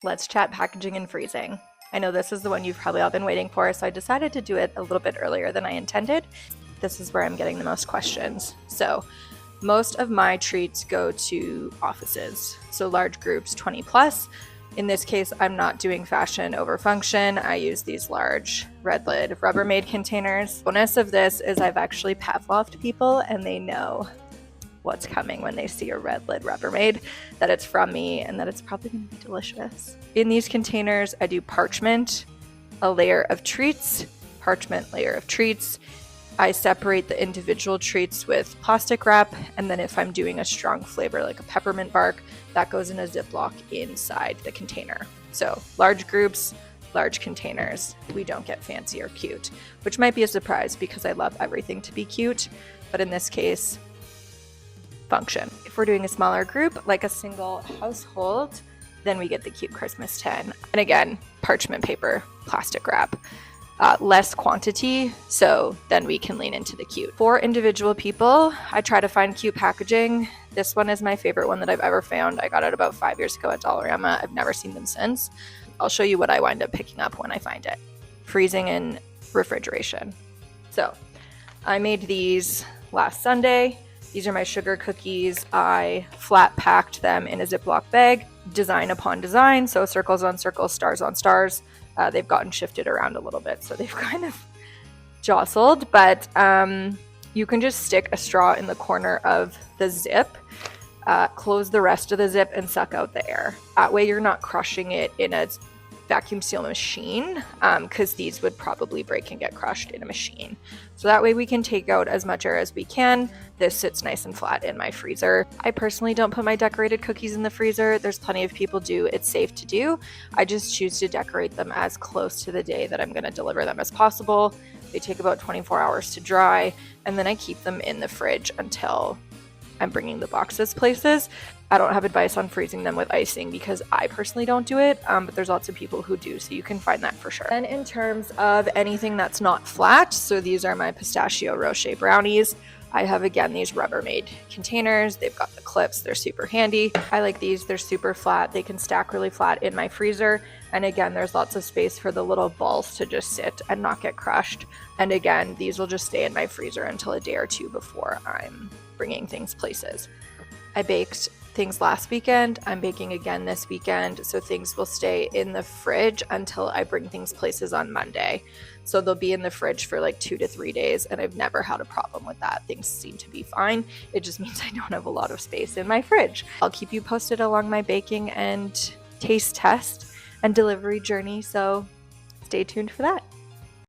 Let's chat packaging and freezing. I know this is the one you've probably all been waiting for, so I decided to do it a little bit earlier than I intended. This is where I'm getting the most questions. So most of my treats go to offices, so large groups, 20 plus. In this case, I'm not doing fashion over function. I use these large red lid Rubbermaid containers. Bonus of this is I've actually Pavloved people and they know what's coming when they see a red lid Rubbermaid, that it's from me and that it's probably going to be delicious. In these containers, I do parchment, a layer of treats, parchment, layer of treats. I separate the individual treats with plastic wrap, and then if I'm doing a strong flavor like a peppermint bark, that goes in a Ziploc inside the container. So large groups, large containers. We don't get fancy or cute, which might be a surprise because I love everything to be cute, but in this case, function. If we're doing a smaller group, like a single household, then we get the cute Christmas tin. And again, parchment paper, plastic wrap. Less quantity, so then we can lean into the cute. For individual people, I try to find cute packaging. This one is my favorite one that I've ever found. I got it about 5 years ago at Dollarama. I've never seen them since. I'll show you what I wind up picking up when I find it. Freezing and refrigeration. So I made these last Sunday. These are my sugar cookies. I flat packed them in a Ziploc bag, design upon design, so circles on circles, stars on stars. They've gotten shifted around a little bit, so they've kind of jostled, but you can just stick a straw in the corner of the zip, close the rest of the zip, and suck out the air. That way you're not crushing it in a vacuum seal machine, because these would probably break and get crushed in a machine. So that way we can take out as much air as we can. This sits nice and flat in my freezer. I personally don't put my decorated cookies in the freezer. There's plenty of people do. It's safe to do. I just choose to decorate them as close to the day that I'm going to deliver them as possible. They take about 24 hours to dry, and then I keep them in the fridge until I'm bringing the boxes places. I don't have advice on freezing them with icing because I personally don't do it, but there's lots of people who do, so you can find that for sure. And in terms of anything that's not flat, so these are my pistachio rocher brownies. I have, again, these Rubbermaid containers. They've got the clips. They're super handy. I like these. They're super flat. They can stack really flat in my freezer. And again, there's lots of space for the little balls to just sit and not get crushed. And again, these will just stay in my freezer until a day or two before I'm bringing things places. I baked things last weekend. I'm baking again this weekend, so things will stay in the fridge until I bring things places on Monday. So they'll be in the fridge for like 2 to 3 days, and I've never had a problem with that. Things seem to be fine. It just means I don't have a lot of space in my fridge. I'll keep you posted along my baking and taste test and delivery journey, so stay tuned for that.